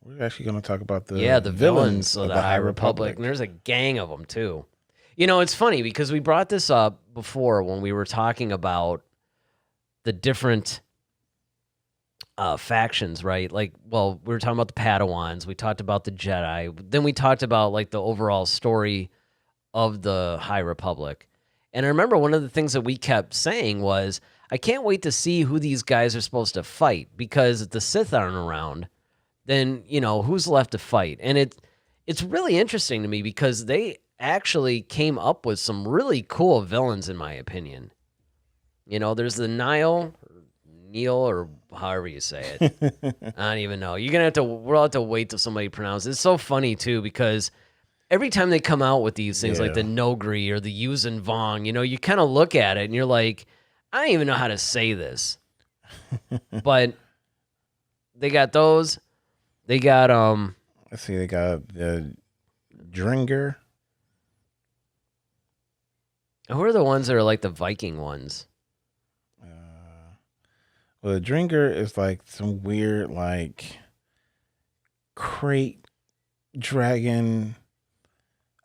We're actually going to talk about the villains of the High Republic. And there's a gang of them, too. It's funny because we brought this up before when we were talking about the different factions, right? Like, well, we were talking about the Padawans. We talked about the Jedi. Then we talked about, like, the overall story of the High Republic. And I remember one of the things that we kept saying was, I can't wait to see who these guys are supposed to fight, because if the Sith aren't around, then, who's left to fight? And it's really interesting to me because they actually came up with some really cool villains, in my opinion. There's the Neil, or however you say it. I don't even know. We'll have to wait till somebody pronounces it. It's so funny, too, because every time they come out with these things, like the Nogri or the Yuuzhan Vong, you kind of look at it and you're like, I don't even know how to say this. But they got those. They got let's see, they got the Dringer. Who are the ones that are like the Viking ones? Well, the Dringer is like some weird, like, crate dragon.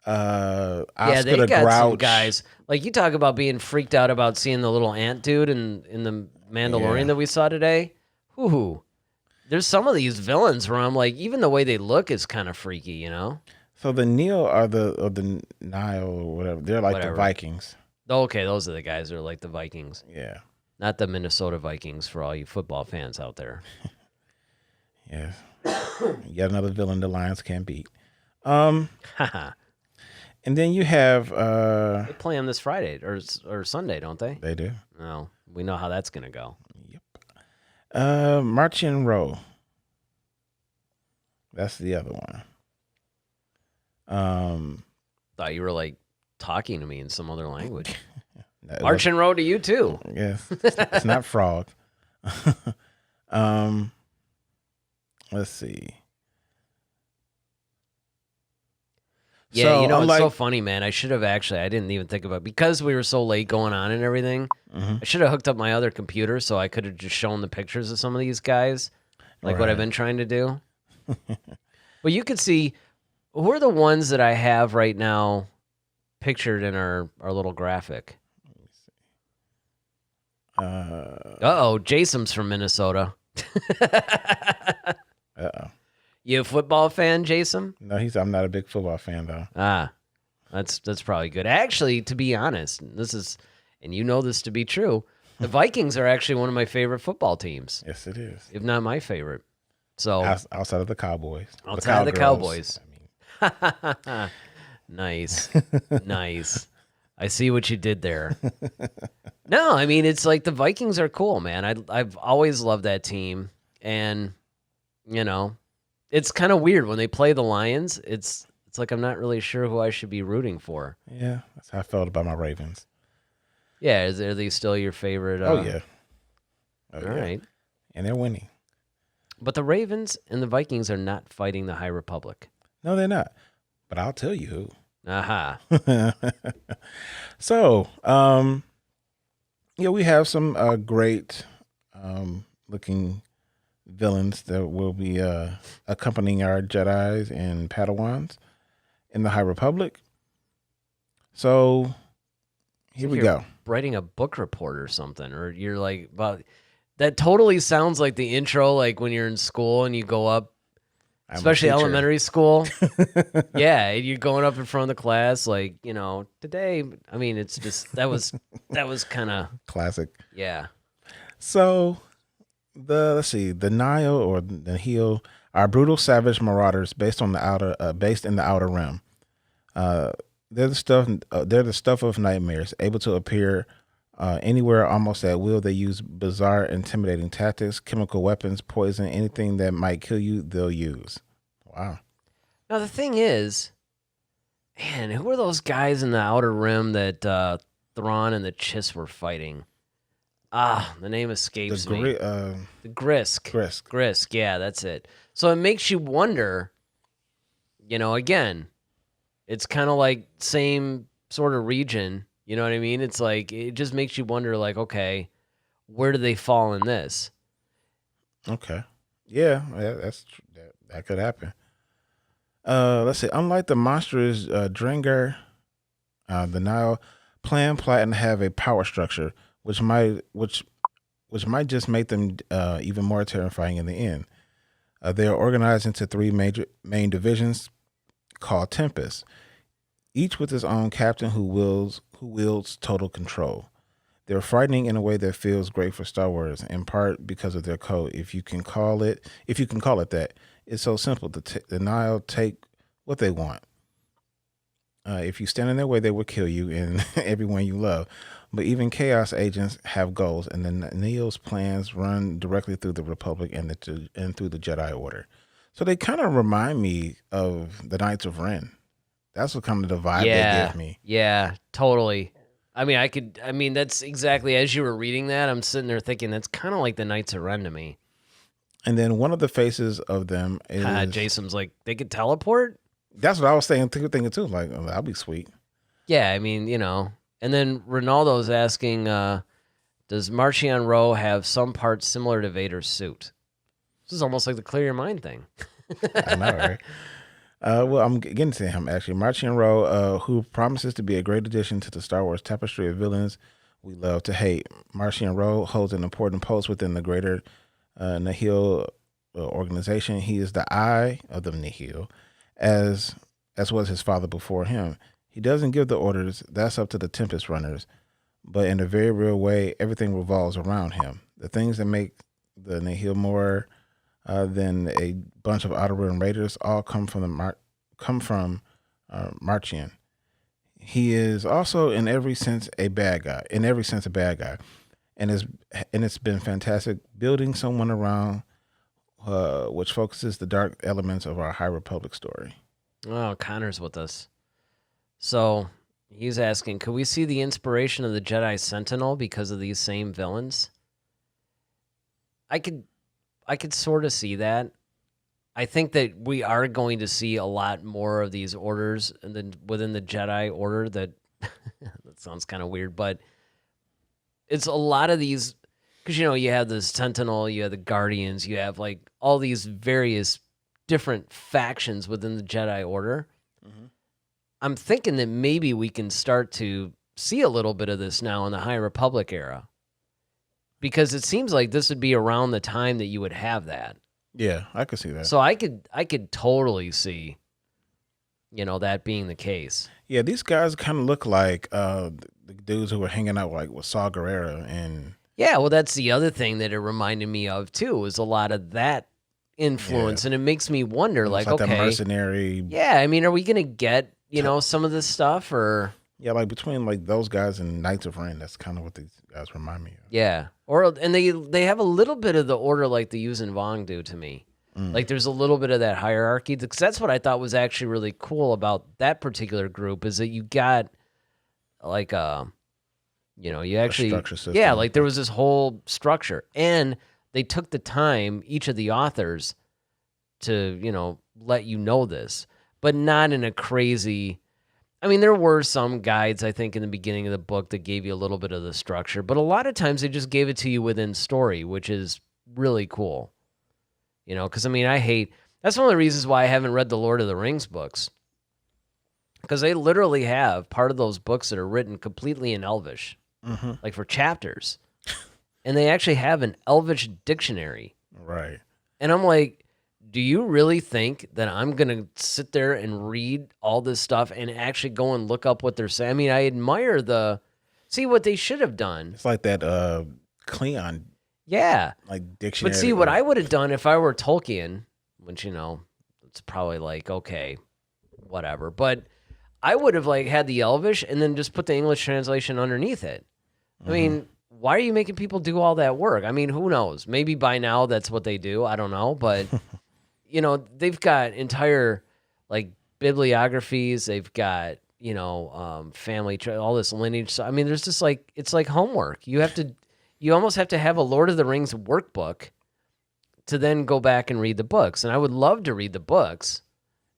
Yeah, they got some guys. Like, you talk about being freaked out about seeing the little ant dude in the Mandalorian that we saw today. Whoo! There's some of these villains where I'm like, even the way they look is kind of freaky, So the Neil or the Nile or whatever, they're like the Vikings. Okay, those are the guys that are like the Vikings. Yeah. Not the Minnesota Vikings for all you football fans out there. Yes. Yet another villain the Lions can't beat. And then you have they play them this Friday or Sunday, don't they? They do. No, we know how that's gonna go. Yep. Marching Row. That's the other one. Thought you were like talking to me in some other language. Marching Row to you too. Yes, it's not frog. Let's see. Yeah, it's so funny, man. I didn't even think about it. Because we were so late going on and everything. Mm-hmm. I should have hooked up my other computer so I could have just shown the pictures of some of these guys, like what I've been trying to do. Well, you could see who are the ones that I have right now pictured in our little graphic. Jason's from Minnesota. Uh-oh. You a football fan, Jason? No, I'm not a big football fan though. That's probably good. Actually, to be honest, and you know this to be true, the Vikings are actually one of my favorite football teams. Yes, it is. If not my favorite. So outside of the Cowboys. Outside of the Cowboys. I mean. Nice. Nice. I see what you did there. No, I mean, it's like the Vikings are cool, man. I've always loved that team. And, it's kind of weird when they play the Lions. It's like I'm not really sure who I should be rooting for. Yeah, that's how I felt about my Ravens. Yeah, are they still your favorite? Oh, yeah. All right. And they're winning. But the Ravens and the Vikings are not fighting the High Republic. No, they're not. But I'll tell you who. Aha. So, we have some great looking villains that will be accompanying our Jedis and Padawans in the High Republic. So here we go. Writing a book report or something, or you're like, about that totally sounds like the intro, like when you're in school and you go up, especially elementary school. Yeah, you're going up in front of the class, like, today. I mean, it's just that was kind of classic. Yeah. So the Nile or the Heel are brutal, savage marauders based in the Outer Rim. They're the stuff of nightmares, able to appear anywhere almost at will. They use bizarre, intimidating tactics, chemical weapons, poison, anything that might kill you, they'll use. Wow. Now the thing is, man, who are those guys in the Outer Rim that Thrawn and the Chiss were fighting? The name escapes me. The Grisk. Grisk, yeah, that's it. So it makes you wonder, again, it's kind of like same sort of region, you know what I mean? It's like, it just makes you wonder, like, okay, where do they fall in this? Okay. Yeah, That could happen. Let's see. Unlike the monstrous Drengar, the Nile plan plot and have a power structure, which might just make them even more terrifying in the end. They are organized into three major main divisions called Tempest, each with its own captain who wields total control. They're frightening in a way that feels great for Star Wars, in part because of their code. If you can call it that, it's so simple. The Nile take what they want. If you stand in their way, they will kill you and everyone you love. But even Chaos agents have goals, and the Neo's plans run directly through the Republic and through the Jedi Order. So they kind of remind me of the Knights of Ren. That's what kind of the vibe they give me. Yeah, totally. I mean, that's exactly as you were reading that, I'm sitting there thinking that's kind of like the Knights of Ren to me. And then one of the faces of them is Jason's like, they could teleport? That's what I was thinking too. Like, oh, that'd be sweet. Yeah, I mean, And then Ronaldo's asking, does Marchion Ro have some parts similar to Vader's suit? This is almost like the clear your mind thing. I know, right? Well, I'm getting to him actually. Marchion Ro, who promises to be a great addition to the Star Wars tapestry of villains we love to hate. Marchion Ro holds an important post within the greater Nihil organization. He is the eye of the Nihil, as was his father before him. He doesn't give the orders. That's up to the Tempest runners. But in a very real way, everything revolves around him. The things that make the Nihil more than a bunch of Outer Rim raiders all come from Marchion. He is also in every sense a bad guy. And it's been fantastic building someone around which focuses the dark elements of our High Republic story. Oh, Connor's with us. So he's asking, could we see the inspiration of the Jedi Sentinel because of these same villains? I could sort of see that. I think that we are going to see a lot more of these orders and then within the Jedi Order that sounds kind of weird, but it's a lot of these because you have the Sentinel, you have the Guardians, you have like all these various different factions within the Jedi Order. Mm-hmm. I'm thinking that maybe we can start to see a little bit of this now in the High Republic era. Because it seems like this would be around the time that you would have that. Yeah, I could see that. So I could totally see, that being the case. Yeah, these guys kind of look like the dudes who were hanging out with Saw Gerrera and. Yeah, well, that's the other thing that it reminded me of too. Is a lot of that influence, and it makes me wonder, like okay, that mercenary. Yeah, I mean, are we gonna get some of this stuff or? Yeah, like between like those guys and Knights of Ren, that's kind of what these guys remind me of. Yeah, and they have a little bit of the order like the Yuuzhan Vong do to me. Like there's a little bit of that hierarchy because that's what I thought was actually really cool about that particular group is that you got like you actually structure system. Yeah, like there was this whole structure and they took the time each of the authors to let you know this, but not in a crazy. I mean, there were some guides, I think, in the beginning of the book that gave you a little bit of the structure, but a lot of times they just gave it to you within story, which is really cool. Because, I mean, that's one of the reasons why I haven't read the Lord of the Rings books. Because they literally have part of those books that are written completely in Elvish, like for chapters. And they actually have an Elvish dictionary. Right. And I'm like, do you really think that I'm going to sit there and read all this stuff and actually go and look up what they're saying? I mean, I admire see what they should have done. It's like that Cleon. Yeah. Like dictionary. But see, what I would have done if I were Tolkien, which, it's probably like, okay, whatever. But I would have like had the Elvish and then just put the English translation underneath it. I mean, why are you making people do all that work? I mean, who knows? Maybe by now that's what they do. I don't know. But... they've got entire like bibliographies. They've got, family, all this lineage. So, I mean, there's just like, it's like homework. You almost have to have a Lord of the Rings workbook to then go back and read the books. And I would love to read the books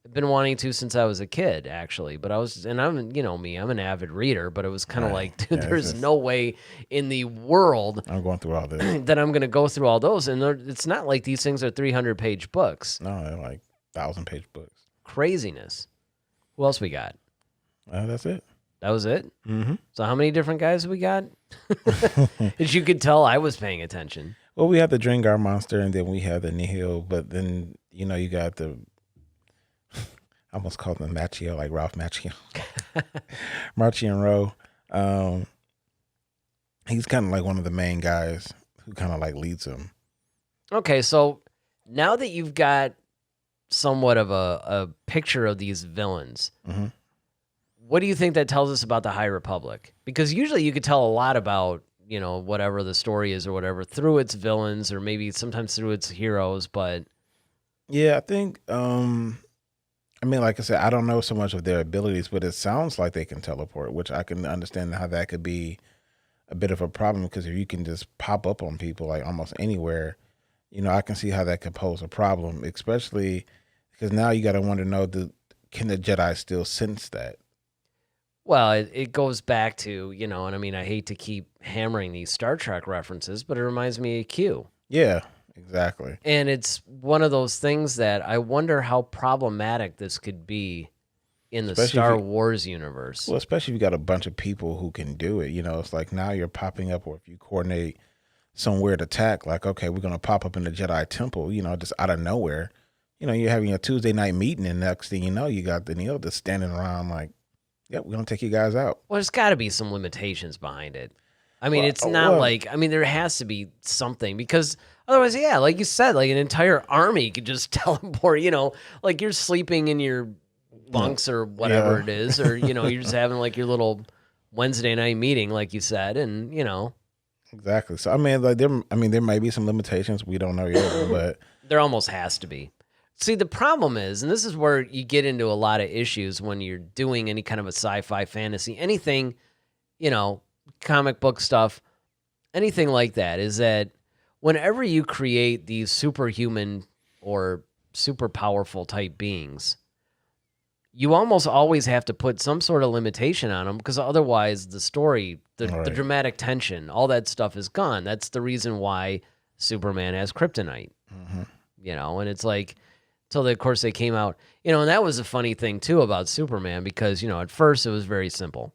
I've been wanting to since I was a kid, actually. But I'm, you know me, I'm an avid reader, but it was kind of like, dude, Yeah, there's no way in the world I'm going through all this. that I'm going to go through all those. And it's not like these things are 300-page books. No, they're like 1,000-page books. Craziness. Who else we got? That's it. That was it? Mm-hmm. So how many different guys have we got? As you could tell, I was paying attention. Well, we had the Drengar monster, and then we had the Nihil, but then, you know, you got the, I almost called him Macchio, like Ralph Macchio. Marchion Rowe. He's kind of like one of the main guys who kind of like leads them. Okay, so now that you've got somewhat of a picture of these villains, Mm-hmm. what do you think that tells us about the High Republic? Because usually you could tell a lot about, you know, whatever the story is or whatever through its villains or maybe sometimes through its heroes, but Yeah, I think, I mean, like I said, I don't know so much of their abilities, but it sounds like they can teleport, which I can understand how that could be a bit of a problem, because if you can just pop up on people like almost anywhere, you know, I can see how that could pose a problem, especially because now you got to wonder, can the Jedi still sense that? well, it goes back to, you know, and I mean, I hate to keep hammering these Star Trek references, but it reminds me of Q. Yeah, exactly. And it's one of those things that I wonder how problematic this could be in the Especially Star Wars universe. Well, especially if you got a bunch of people who can do it. You know, it's like now you're popping up, or if you coordinate some weird attack, like, okay, we're going to pop up in the Jedi Temple, you know, just out of nowhere. You know, you're having a Tuesday night meeting, and next thing you know, you got the Neil just standing around like, yep, we're going to take you guys out. Well, there's got to be some limitations behind it. I mean, Well, it's not like, I mean, there has to be something because otherwise, yeah, like you said, like an entire army could just teleport, you know, like you're sleeping in your bunks or whatever it is, or, you know, you're just having like your little Wednesday night meeting, like you said, and, you know. Exactly. So, I mean, like, there might be some limitations. We don't know yet, but There almost has to be. See, the problem is, and this is where you get into a lot of issues when you're doing any kind of a sci-fi fantasy, anything, you know, comic book stuff, anything like that, is that whenever you create these superhuman or super powerful type beings, you almost always have to put some sort of limitation on them because otherwise the story, the dramatic tension, all that stuff is gone. That's the reason why Superman has kryptonite, you know, and it's like, till of course they came out, you know, and that was a funny thing too about Superman because, you know, at first it was very simple.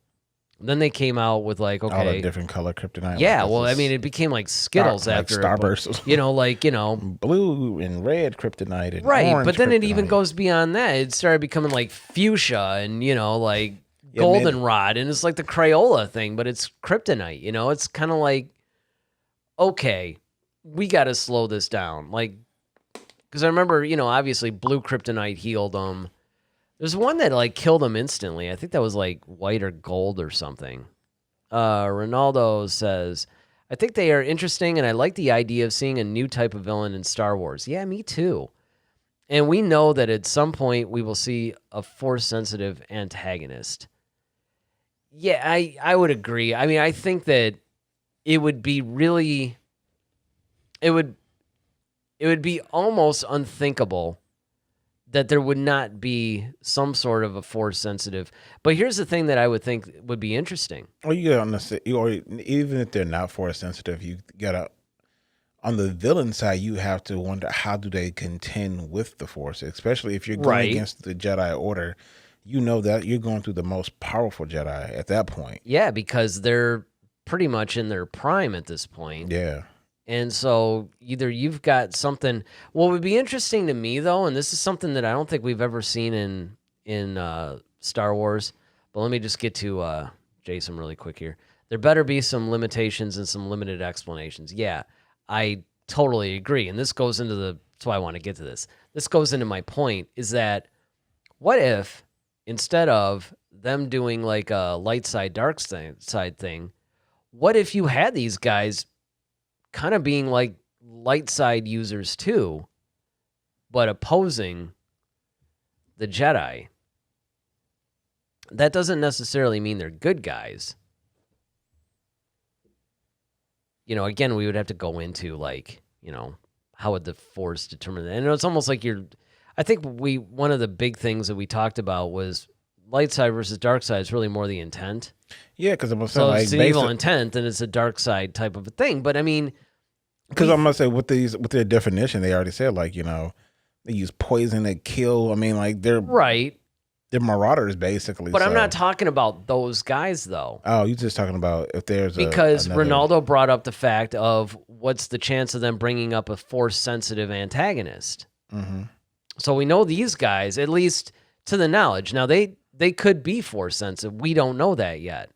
Then they came out with like, okay, all the different color kryptonite. yeah, well, I mean, it became like Skittles after Starburst, you know, like, you know, blue and red kryptonite, and right. orange But then it even kryptonite. goes beyond that. It started becoming like fuchsia and, you know, like goldenrod, and it's like the Crayola thing, but it's kryptonite. You know, it's kind of like, okay, we got to slow this down, like, because I remember, you know, obviously blue kryptonite healed them. There's one that like killed him instantly. I think that was like white or gold or something. Ronaldo says, I think they are interesting and I like the idea of seeing a new type of villain in Star Wars. Yeah, me too. And we know that at some point we will see a force-sensitive antagonist. Yeah, I would agree. I mean, I think that it would be really, it would be almost unthinkable that there would not be some sort of a force sensitive. But here's the thing that I would think would be interesting. Or you got or even if they're not force sensitive, you gotta, on the villain side, you have to wonder how do they contend with the force, especially if you're going against the Jedi Order. You know that you're going through the most powerful Jedi at that point. Yeah, because they're pretty much in their prime at this point. Yeah. And so either you've got something. What would be interesting to me, though, and this is something that I don't think we've ever seen in Star Wars, but let me just get to Jason really quick here. There better be some limitations and some limited explanations. Yeah, I totally agree. And this goes into that's why I want to get to this. This goes into my point is that what if instead of them doing like a light side, dark side thing, what if you had these guys kind of being like light side users too, but opposing the Jedi? That doesn't necessarily mean they're good guys. You know, again, we would have to go into like, you know, how would the Force determine that? And it's almost like I think one of the big things that we talked about was light side versus dark side is really more the intent. Yeah, because I'm saying So if like it's an evil intent, then it's a dark side type of a thing. But I mean, because I'm gonna say with their definition, they already said like they use poison to kill. I mean like they're marauders basically. But I'm not talking about those guys though. Oh, you're just talking about if there's because Ronaldo brought up the fact of what's the chance of them bringing up a force sensitive antagonist. Mm-hmm. So we know these guys, at least to the knowledge. Now they could be force sensitive. We don't know that yet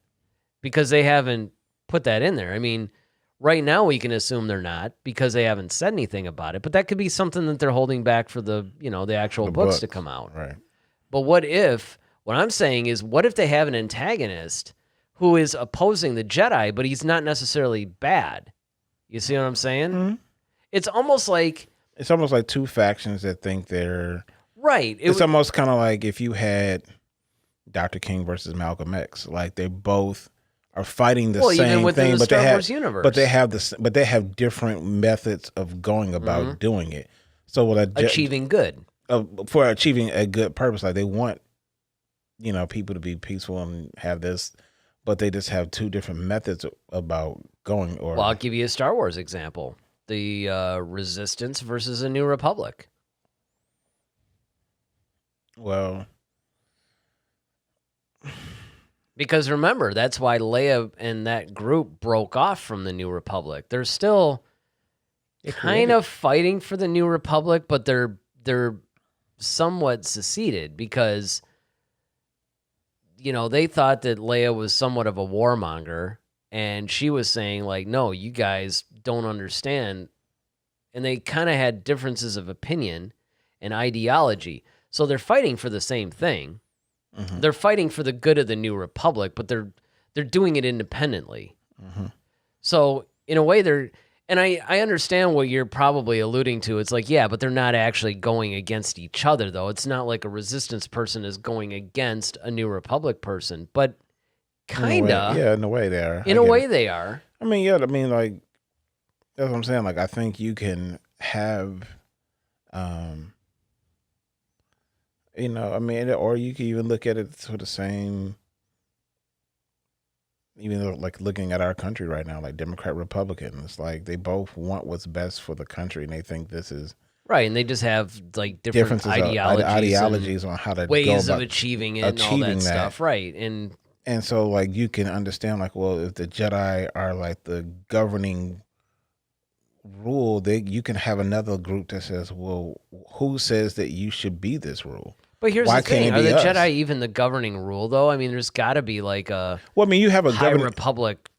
because they haven't put that in there. I mean, right now we can assume they're not because they haven't said anything about it. But that could be something that they're holding back for the actual books to come out. Right. But what I'm saying is, what if they have an antagonist who is opposing the Jedi, but he's not necessarily bad? You see what I'm saying? Mm-hmm. It's almost like two factions that think they're right. It's almost kind of like if you had Dr. King versus Malcolm X. Like they both are fighting the same thing, but they have different methods of going about doing it. So achieving good. For achieving a good purpose, like they want people to be peaceful and have this, but they just have two different methods about going. Or I'll give you a Star Wars example: the Resistance versus a New Republic. Well, because remember, that's why Leia and that group broke off from the New Republic. They're still kind of fighting for the New Republic, but they're somewhat seceded because they thought that Leia was somewhat of a warmonger, and she was saying like, no, you guys don't understand, and they kind of had differences of opinion and ideology. So they're fighting for the same thing. Mm-hmm. They're fighting for the good of the New Republic, but they're doing it independently. Mm-hmm. So in a way and I understand what you're probably alluding to. It's like, yeah, but they're not actually going against each other, though. It's not like a Resistance person is going against a New Republic person, but kind of. Yeah, in a way they are. In a way they are. I mean, yeah, like, that's what I'm saying. Like, I think you can have, or you can even look at it for the same. Even though, like, looking at our country right now, like Democrat, Republican, it's like they both want what's best for the country, and they think this is right. And they just have like different ideologies on how to ways of achieving it and all that stuff, right? And so, like, you can understand, like, well, if the Jedi are like the governing rule, you can have another group that says, well, who says that you should be this rule? But here's the thing: are the Jedi even the governing rule, though? I mean, there's got to be like a you have a High Republic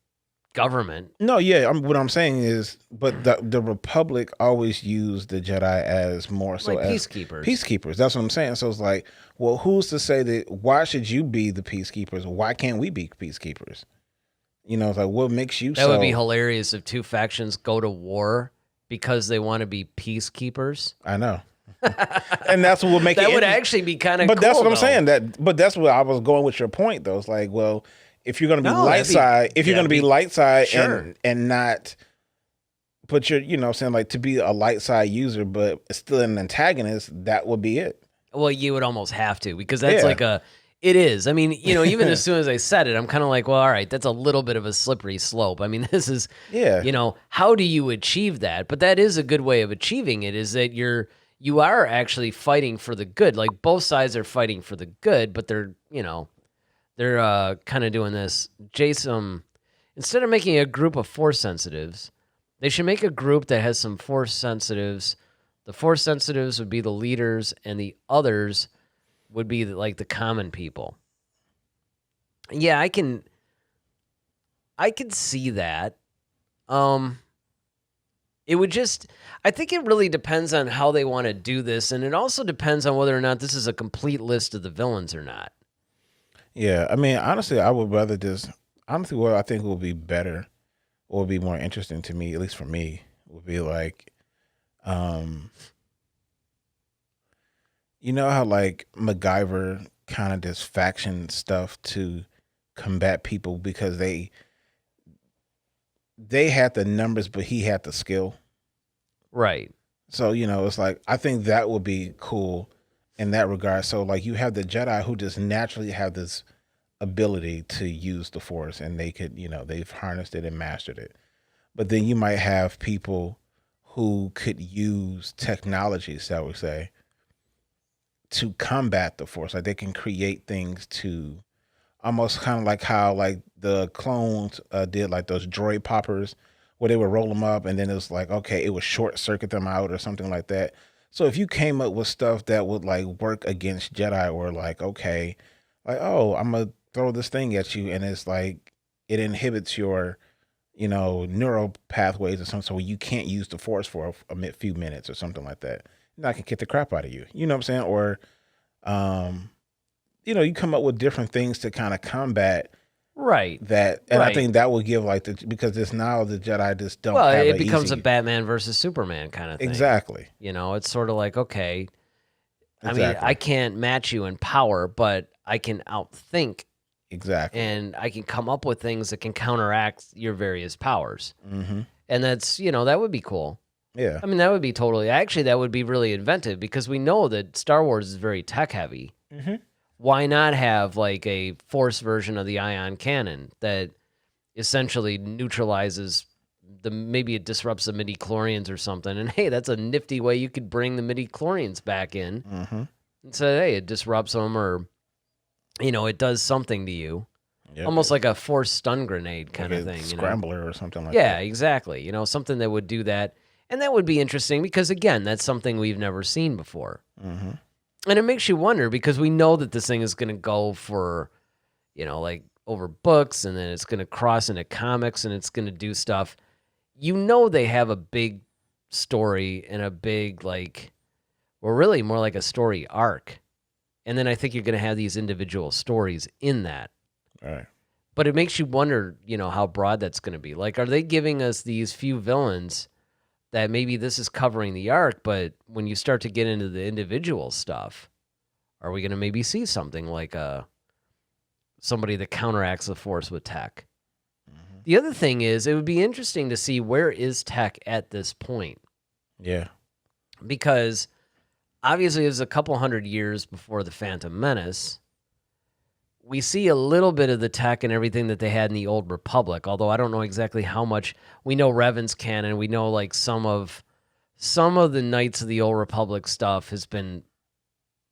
government. No, yeah. What I'm saying is, but the Republic always used the Jedi as more so like as peacekeepers. Peacekeepers. That's what I'm saying. So it's like, well, who's to say that? Why should you be the peacekeepers? Why can't we be peacekeepers? It's like, what makes you? That would be hilarious if two factions go to war because they want to be peacekeepers. I know. And that's what would make that would actually be kind of cool. But that's what I'm saying. But that's where I was going with your point, though. It's like, well, if you're going to be light side, sure. and not put your, saying like to be a light side user, but still an antagonist, that would be it. Well, you would almost have to because that's it is. I mean, even as soon as I said it, I'm kind of like, well, all right, that's a little bit of a slippery slope. I mean, this is, how do you achieve that? But that is a good way of achieving it is that you are actually fighting for the good. Like both sides are fighting for the good, but they're kind of doing this. Jason, instead of making a group of force sensitives, they should make a group that has some force sensitives. The force sensitives would be the leaders, and the others would be like the common people. Yeah, I can see that. It would I think it really depends on how they want to do this, and it also depends on whether or not this is a complete list of the villains or not. Yeah, I mean, honestly, I would rather what I think will be better or would be more interesting to me, at least for me, would be like, you know how like MacGyver kind of does faction stuff to combat people because they had the numbers, but he had the skill. Right. So, it's like I think that would be cool in that regard. So like you have the Jedi who just naturally have this ability to use the Force, and they could, they've harnessed it and mastered it. But then you might have people who could use technology, shall we say, to combat the Force. Like they can create things to almost kind of like how like the clones did, like those droid poppers, where they would roll them up, and then it was like, okay, it would short circuit them out or something like that. So if you came up with stuff that would like work against Jedi, or like, okay, like, oh, I'm gonna throw this thing at you, and it's like it inhibits your, neural pathways or something, so you can't use the Force for a few minutes or something like that. And I can kick the crap out of you. You know what I'm saying? Or um, you come up with different things to kind of combat Right. that, and I Right. think that would give like because it's now the Jedi just don't Well, have it a becomes a easy. Batman versus Superman kind of thing. Exactly. It's sort of like, okay, I mean, Exactly. I can't match you in power, but I can outthink Exactly. and I can come up with things that can counteract your various powers. Mm-hmm. And that's, that would be cool. Yeah. I mean, that would be totally, actually, that would be really inventive because we know that Star Wars is very tech heavy. Mm-hmm. Why not have like a Force version of the ion cannon that essentially neutralizes maybe it disrupts the midi-chlorians or something. And hey, that's a nifty way you could bring the midi-chlorians back in Mm-hmm. and say, hey, it disrupts them, or, it does something to you. Yep. Almost like a Force stun grenade kind like of a thing. scrambler or something like Yeah, that. exactly. Something that would do that. And that would be interesting because, again, that's something we've never seen before. Mm-hmm. And it makes you wonder because we know that this thing is going to go for, like over books, and then it's going to cross into comics, and it's going to do stuff. They have a big story and a big, like, well, really more like a story arc. And then I think you're going to have these individual stories in that. Right. But it makes you wonder, how broad that's going to be. Like, are they giving us these few villains that maybe this is covering the arc, but when you start to get into the individual stuff, are we going to maybe see something like somebody that counteracts the Force with tech? Mm-hmm. The other thing is, it would be interesting to see where is tech at this point. Yeah. Because obviously it was a couple hundred years before the Phantom Menace. We see a little bit of the tech and everything that they had in the Old Republic, although I don't know exactly how much. We know Revan's canon. We know like some of the Knights of the Old Republic stuff has been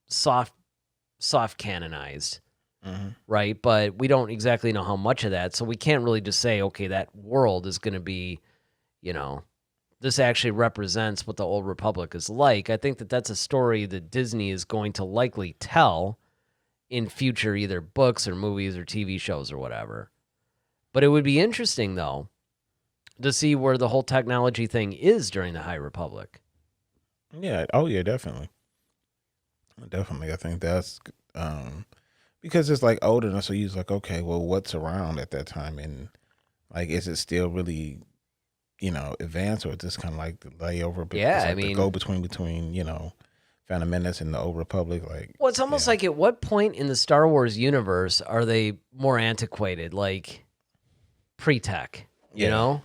soft canonized, Mm-hmm. right? But we don't exactly know how much of that, so we can't really just say, okay, that world is going to be, this actually represents what the Old Republic is like. I think that that's a story that Disney is going to likely tell in future either books or movies or TV shows or whatever. But it would be interesting, though, to see where the whole technology thing is during the High Republic. Yeah. Oh, yeah. Definitely. Definitely. I think that's because it's like older enough. So you're like, okay, well, what's around at that time, and like, is it still really, advanced, or is this kind of like the layover? But Yeah, it's like I mean, the go between Phantom Menace and the Old Republic. Like, well, it's almost like at what point in the Star Wars universe are they more antiquated, like pre-tech, you Yeah. know?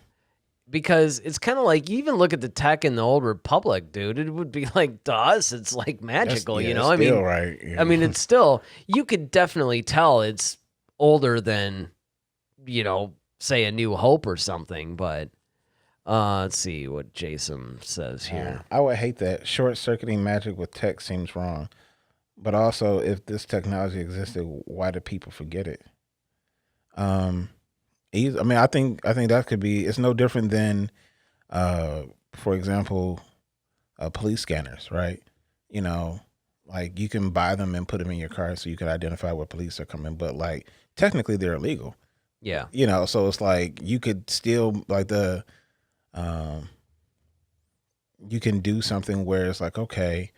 Because it's kind of like, you even look at the tech in the Old Republic, dude, it would be like, to us, it's like magical, yeah, you know? it's I mean, still right. I mean, it's still, you could definitely tell it's older than, say A New Hope or something, but let's see what Jason says here. I would hate that. Short circuiting magic with tech seems wrong. But also, if this technology existed, why do people forget it? I mean, I think that could be. It's no different than, for example, police scanners, right? Like you can buy them and put them in your car so you can identify where police are coming. But like technically, they're illegal. Yeah. So it's like you could still like um, you can do something where it's like, okay,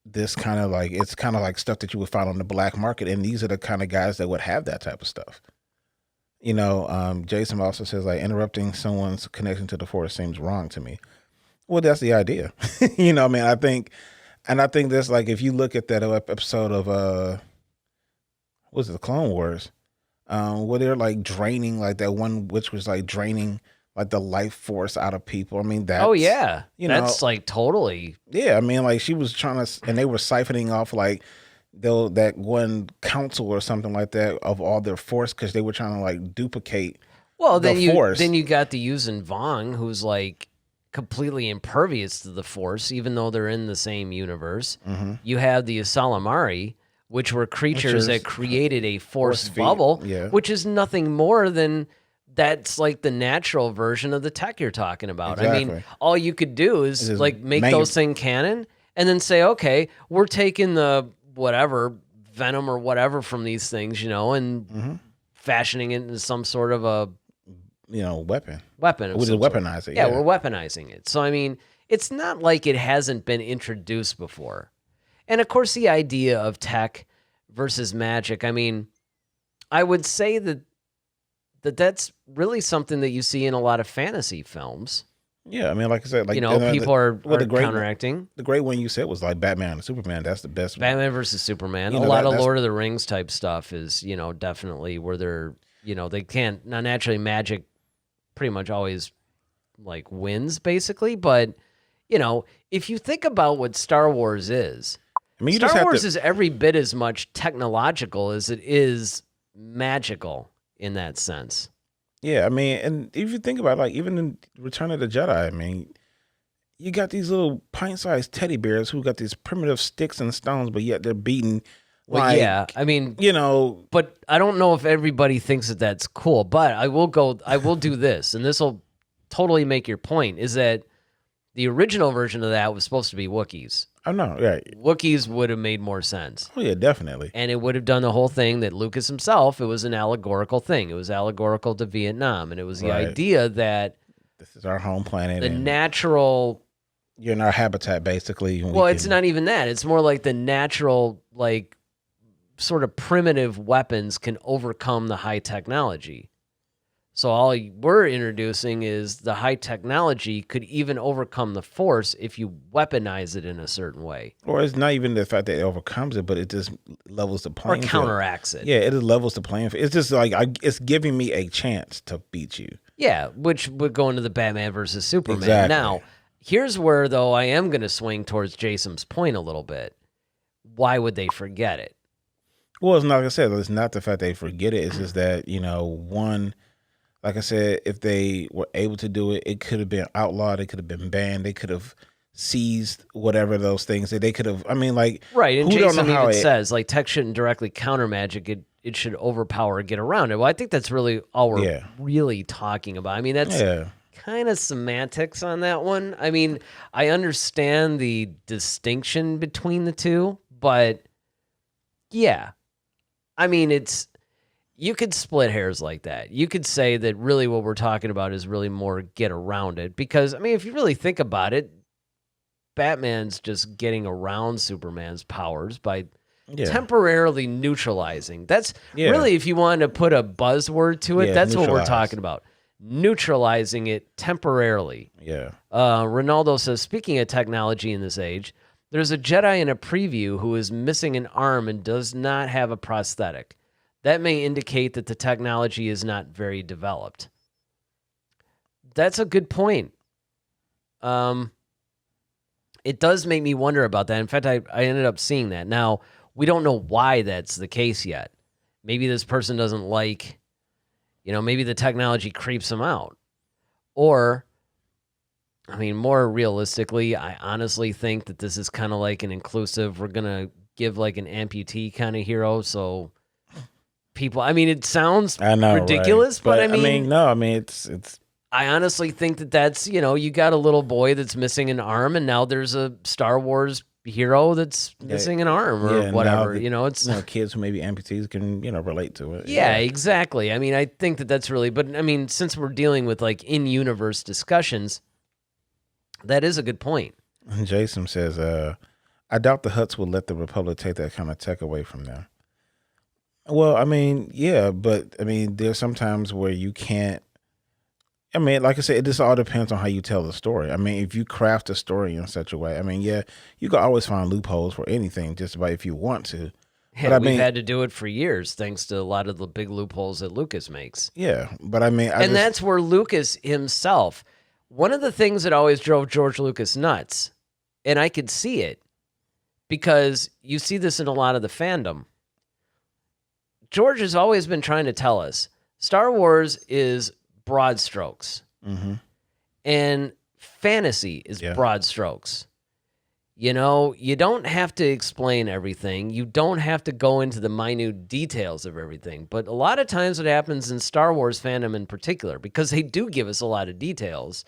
this kind of like, it's kind of like stuff that you would find on the black market, and these are the kind of guys that would have that type of stuff. Jason also says like interrupting someone's connection to the Force seems wrong to me. Well, that's the idea. I mean, I think that's like, if you look at that episode of was it the Clone Wars, where they're like draining, like that one which was like draining like the life force out of people. I mean, Oh that's yeah, you know, that's like totally. yeah. I mean, like she was trying to, and they were siphoning off like though that one council or something like that of all their force because they were trying to like duplicate Well, the force. then you got the Yuuzhan Vong, who's like completely impervious to the Force, even though they're in the same universe. You have the Asalamari, which were creatures that created a force bubble, yeah. which is nothing more than that's like the natural version of the tech you're talking about. I mean, Exactly. all you could do is just like make those things canon and then say, okay, we're taking the whatever venom or whatever from these things, you know, and fashioning it into some sort of a weapon. weapon. We just weaponize it. Yeah, we're weaponizing it. So I mean, it's not like it hasn't been introduced before. And of course, the idea of tech versus magic. I mean, I would say that's really something that you see in a lot of fantasy films. Yeah, I mean, like I said, like people are the counteracting. The great one you said was like Batman and Superman. That's the best. Batman versus Superman. A lot of Lord of the Rings type stuff is definitely where they're they can't now naturally magic pretty much always like wins basically, but if you think about what Star Wars is, I mean, Star Wars is every bit as much technological as it is magical in that sense. Yeah, I mean, and if you think about it, like even in Return of the Jedi, I mean, you got these little pint-sized teddy bears who got these primitive sticks and stones, but yet they're beating. Well, yeah, I mean, but I don't know if everybody thinks that that's cool. But I will do this, and this will totally make your point. Is that the original version of that was supposed to be Wookiees? Oh no, yeah, Wookiees would have made more sense. Oh yeah, definitely. And it would have done the whole thing that Lucas himself. It was an allegorical thing. It was allegorical to Vietnam, and it was the idea that this is our home planet, the natural. You're in our habitat, basically. Well, it's not even that. It's more like the natural, like, sort of primitive weapons can overcome the high technology. So all we're introducing is the high technology could even overcome the Force if you weaponize it in a certain way. Or it's not even the fact that it overcomes it, but it just levels the playing field. Or counteracts it. Yeah, it just levels the playing field. It's just like it's giving me a chance to beat you. Yeah, which would go into the Batman versus Superman. Exactly. Now, here's where, though, I am going to swing towards Jason's point a little bit. Why would they forget it? Well, it's not like I said. It's not the fact they forget it. It's just that, one, like I said, if they were able to do it, it could have been outlawed. It could have been banned. They could have seized whatever those things that they could have. I mean, like, right. And Jason even says, like, tech shouldn't directly counter magic. It should overpower or get around it. Well, I think that's really all we're really talking about. I mean, that's kind of semantics on that one. I mean, I understand the distinction between the two, but yeah. I mean, you could split hairs like that. You could say that really what we're talking about is really more get around it. Because, I mean, if you really think about it, Batman's just getting around Superman's powers by temporarily neutralizing. That's really, if you wanted to put a buzzword to it, that's what we're talking about. Neutralizing it temporarily. Yeah. Ronaldo says, speaking of technology in this age, there's a Jedi in a preview who is missing an arm and does not have a prosthetic. That may indicate that the technology is not very developed. That's a good point. It does make me wonder about that. In fact, I ended up seeing that. Now, we don't know why that's the case yet. Maybe this person doesn't like, maybe the technology creeps them out. Or, I mean, more realistically, I honestly think that this is kind of like an inclusive, we're going to give like an amputee kind of hero. So people, I mean, it sounds ridiculous, right? but I mean, no, I mean, it's. I honestly think that that's, you got a little boy that's missing an arm and now there's a Star Wars hero that's missing an arm or whatever, it's kids who maybe amputees can, relate to it. Yeah, exactly. I mean, I think that that's really, but I mean, since we're dealing with like in-universe discussions, that is a good point. And Jason says, I doubt the Hutts will let the Republic take that kind of tech away from them. Well, I mean, yeah, but I mean, there's sometimes where you can't. I mean, like I said, it just all depends on how you tell the story. I mean, if you craft a story in such a way, I mean, yeah, you can always find loopholes for anything, just about if you want to. But Yeah, I we've mean, had to do it for years thanks to a lot of the big loopholes that Lucas makes. yeah. But I mean, And that's where Lucas himself, one of the things that always drove George Lucas nuts, and I could see it because you see this in a lot of the fandom. George has always been trying to tell us Star Wars is broad strokes and fantasy is broad strokes. You know, you don't have to explain everything. You don't have to go into the minute details of everything. But a lot of times what happens in Star Wars fandom in particular, because they do give us a lot of details,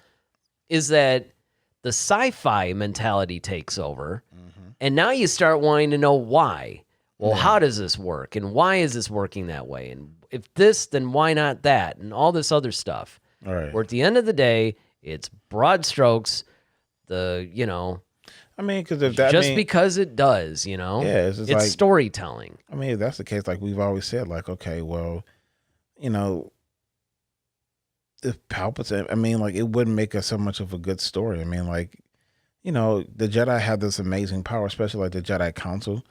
is that the sci-fi mentality takes over. And now you start wanting to know why. Well, how does this work? And why is this working that way? And if this, then why not that? And all this other stuff. all right. Where at the end of the day, it's broad strokes. I mean, because if that Just because it does, yeah, it's just it's like storytelling. I mean, if that's the case, like we've always said, like okay, well, you know, if Palpatine, I mean, like it wouldn't make us so much of a good story. I mean, like the Jedi have this amazing power, especially like the Jedi Council.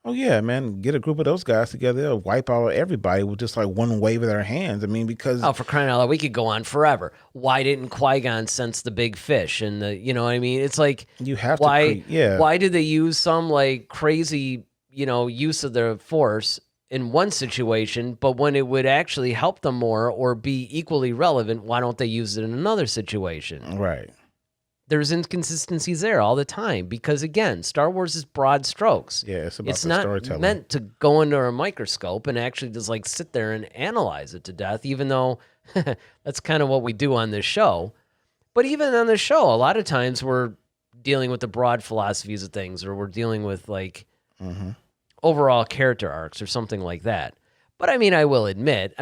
Oh yeah, man, get a group of those guys together, they'll wipe out everybody with just like one wave of their hands. I mean, because Oh, for crying out loud, we could go on forever. Why didn't Qui-Gon sense the big fish? And you know what I mean? It's like, you have why, to, why did they use some like crazy, use of the Force in one situation, but when it would actually help them more or be equally relevant, why don't they use it in another situation? right. There's inconsistencies there all the time because, again, Star Wars is broad strokes. Yeah, it's about It's the not storytelling. meant to go under a microscope and actually just like sit there and analyze it to death, even though that's kind of what we do on this show. But even on this show, a lot of times we're dealing with the broad philosophies of things, or we're dealing with like overall character arcs or something like that. But I mean, I will admit,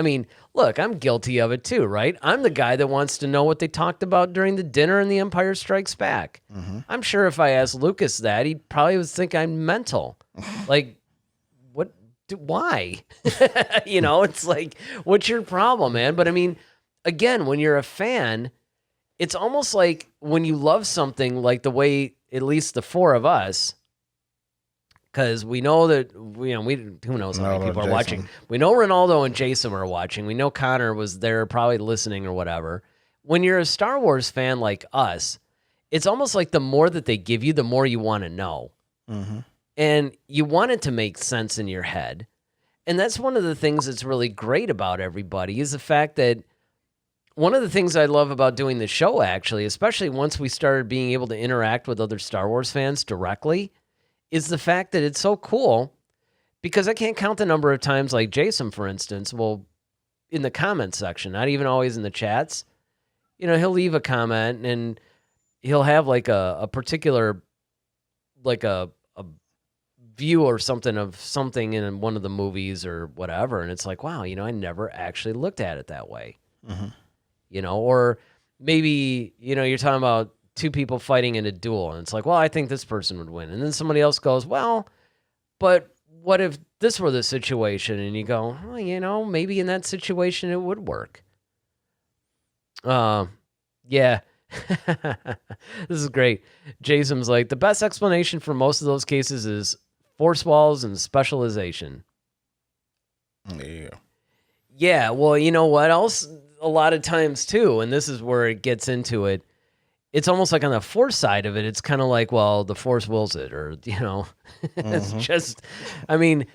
look, I'm guilty of it too, right? I'm the guy that wants to know what they talked about during the dinner in The Empire Strikes Back. I'm sure if I asked Lucas that, he'd probably would think I'm mental. Like, why? It's like, what's your problem, man? But I mean, again, when you're a fan, it's almost like when you love something like the way, at least the four of us, because we know that who knows how many people are watching. We know Ronaldo and Jason are watching. We know Connor was there, probably listening or whatever. When you're a Star Wars fan like us, it's almost like the more that they give you, the more you want to know, and you want it to make sense in your head. And that's one of the things that's really great about everybody is the fact that one of the things I love about doing the show, actually, especially once we started being able to interact with other Star Wars fans directly, is the fact that it's so cool because I can't count the number of times, like Jason, for instance, will in the comments section, not even always in the chats, he'll leave a comment and he'll have like a particular, like a view or something of something in one of the movies or whatever. And it's like, wow, I never actually looked at it that way, or maybe, you're talking about two people fighting in a duel, and it's like, well, I think this person would win. And then somebody else goes, well, but what if this were the situation? And you go, well, maybe in that situation it would work. Yeah. This is great. Jason's like, the best explanation for most of those cases is force walls and specialization. Yeah. Yeah, well, you know what else? A lot of times, too, and this is where it gets into it, it's almost like on the Force side of it, it's kind of like, well, the Force wills it, or, it's just, and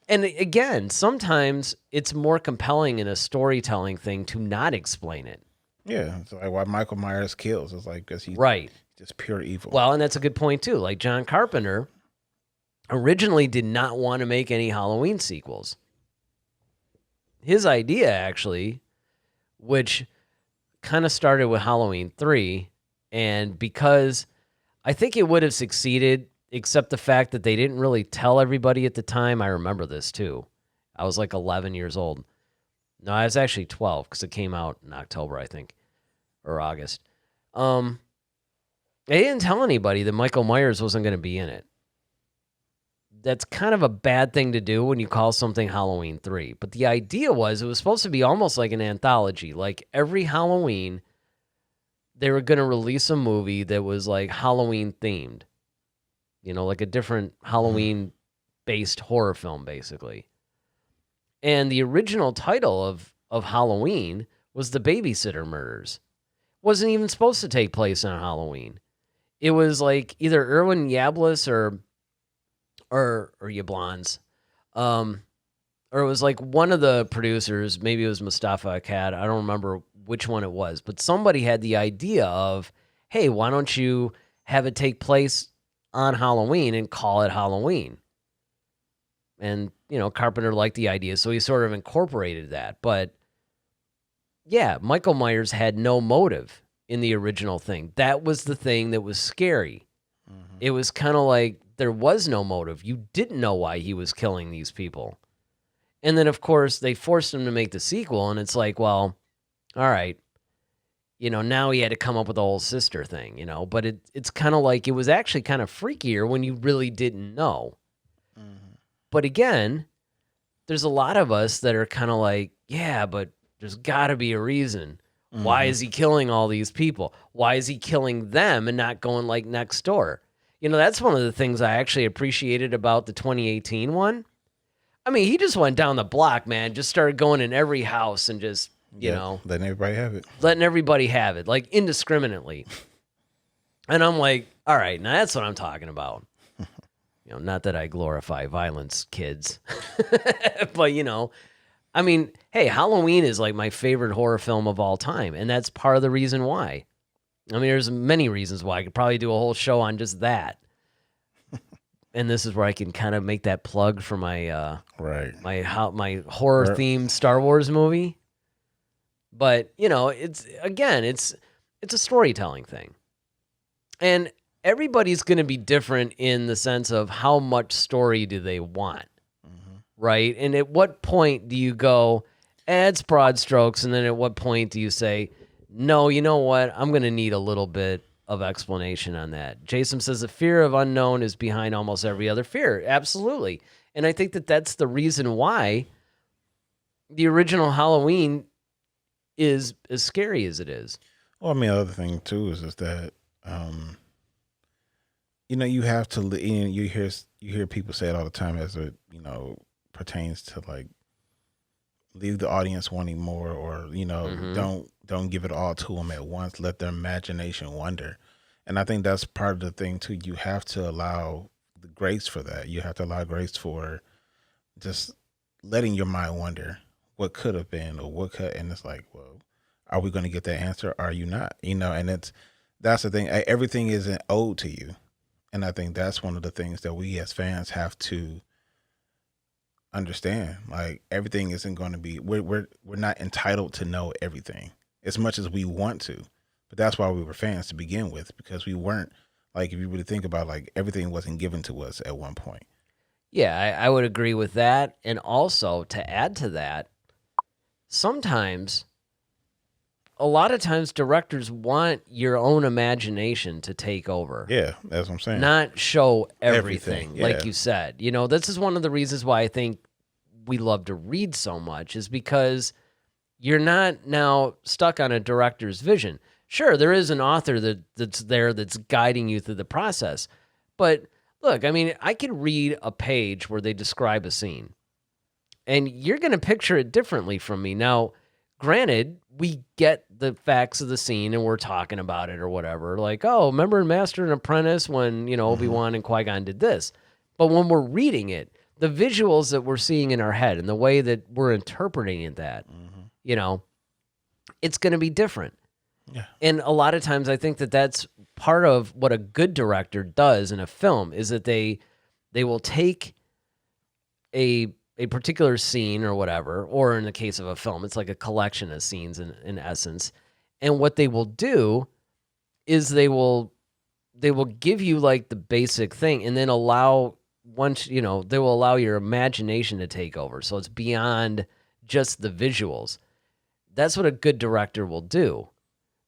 again, sometimes it's more compelling in a storytelling thing to not explain it. Yeah, it's like why Michael Myers kills. It's like because he's just pure evil. Well, and that's a good point, too. Like John Carpenter originally did not want to make any Halloween sequels. His idea, actually, which kind of started with Halloween 3, and because I think it would have succeeded, except the fact that they didn't really tell everybody at the time. I remember this too. I was like 11 years old. No, I was actually 12 because it came out in October, I think, or August. They didn't tell anybody that Michael Myers wasn't going to be in it. That's kind of a bad thing to do when you call something Halloween 3. But the idea was it was supposed to be almost like an anthology. Like every Halloween, they were going to release a movie that was like Halloween themed. Like a different Halloween based horror film, basically. And the original title of Halloween was The Babysitter Murders. Wasn't even supposed to take place on Halloween. It was like either Irwin Yablis or Yablans, or it was like one of the producers. Maybe it was Mustafa Akkad. I don't remember which one it was, but somebody had the idea of, hey, why don't you have it take place on Halloween and call it Halloween? And, Carpenter liked the idea, so he sort of incorporated that. But, yeah, Michael Myers had no motive in the original thing. That was the thing that was scary. Mm-hmm. It was kind of like there was no motive. You didn't know why he was killing these people. And then, of course, they forced him to make the sequel, and it's like, well, all right. Now he had to come up with the whole sister thing, But it's kind of like it was actually kind of freakier when you really didn't know. Mm-hmm. But again, there's a lot of us that are kind of like, yeah, but there's got to be a reason. Mm-hmm. Why is he killing all these people? Why is he killing them and not going like next door? That's one of the things I actually appreciated about the 2018 one. I mean, he just went down the block, man, just started going in every house and just, letting everybody have it. Letting everybody have it, like indiscriminately. And I'm like, all right, now that's what I'm talking about. Not that I glorify violence, kids. But, I mean, hey, Halloween is like my favorite horror film of all time. And that's part of the reason why. I mean, there's many reasons why. I could probably do a whole show on just that. And this is where I can kind of make that plug for my my horror themed Star Wars movie. But, it's a storytelling thing. And everybody's going to be different in the sense of how much story do they want, right? And at what point do you go, it's broad strokes, and then at what point do you say, no, you know what? I'm going to need a little bit of explanation on that. Jason says the fear of unknown is behind almost every other fear. Absolutely. And I think that that's the reason why the original Halloween is as scary as it is. Well, I mean, the other thing too is that, you have to, you hear people say it all the time as it, pertains to like leave the audience wanting more, or, don't give it all to them at once. Let their imagination wander. And I think that's part of the thing too. You have to allow the grace for that. You have to allow grace for just letting your mind wonder what could have been or what could, and it's like, well, are we going to get that answer? Are you not? And that's the thing. Everything isn't owed to you. And I think that's one of the things that we as fans have to understand. Like, everything isn't going to be, we're not entitled to know everything as much as we want to. But that's why we were fans to begin with, because we weren't, like, if you really think about, like, everything wasn't given to us at one point. Yeah, I would agree with that. And also, to add to that, sometimes, a lot of times, directors want your own imagination to take over. Yeah, that's what I'm saying. Not show everything. Yeah. Like you said. This is one of the reasons why I think we love to read so much, is because you're not now stuck on a director's vision. Sure, there is an author that's there that's guiding you through the process. But look, I mean, I could read a page where they describe a scene, and you're going to picture it differently from me. Now, granted, we get the facts of the scene and we're talking about it or whatever. Like, oh, remember in Master and Apprentice when, Obi-Wan and Qui-Gon did this. But when we're reading it, the visuals that we're seeing in our head and the way that we're interpreting it, it's going to be different. Yeah. And a lot of times I think that that's part of what a good director does in a film, is that they will take a particular scene or whatever, or in the case of a film, it's like a collection of scenes in essence. And what they will do is they will give you like the basic thing, and then they will allow your imagination to take over. So it's beyond just the visuals. That's what a good director will do.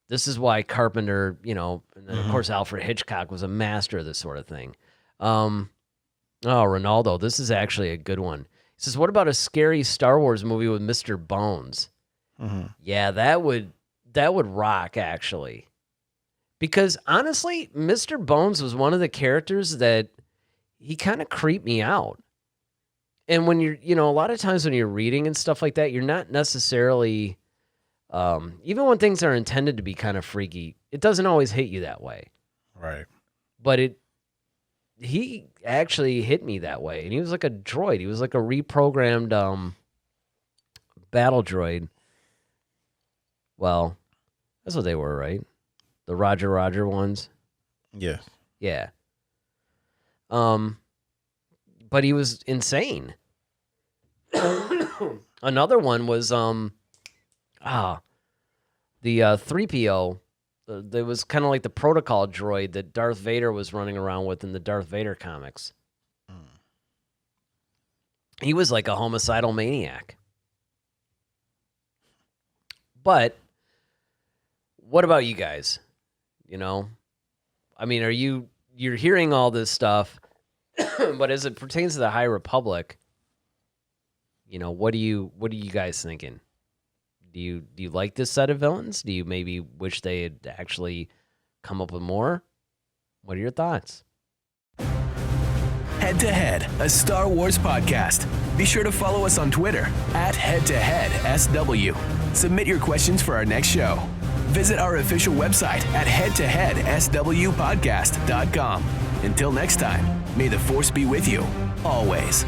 This is why Carpenter, and then of course Alfred Hitchcock was a master of this sort of thing. Ronaldo, this is actually a good one. He says, what about a scary Star Wars movie with Mr. Bones? Mm-hmm. Yeah, that would rock, actually. Because honestly, Mr. Bones was one of the characters that he kind of creeped me out. And when you're, a lot of times when you're reading and stuff like that, you're not necessarily, even when things are intended to be kind of freaky, it doesn't always hit you that way. Right. But he actually hit me that way. And he was like a droid. He was like a reprogrammed battle droid. Well, that's what they were, right? The Roger ones. Yeah. Yeah. But he was insane. Another one was the 3PO. There was kind of like the protocol droid that Darth Vader was running around with in the Darth Vader comics. He was like a homicidal maniac. But what about you guys? I mean, you're hearing all this stuff, but as it pertains to the High Republic, what are you guys thinking? Do you like this set of villains? Do you maybe wish they had actually come up with more? What are your thoughts? Head to Head, a Star Wars podcast. Be sure to follow us on Twitter @HeadToHeadSW. Submit your questions for our next show. Visit our official website at headtoheadswpodcast.com. Until next time, may the Force be with you, always.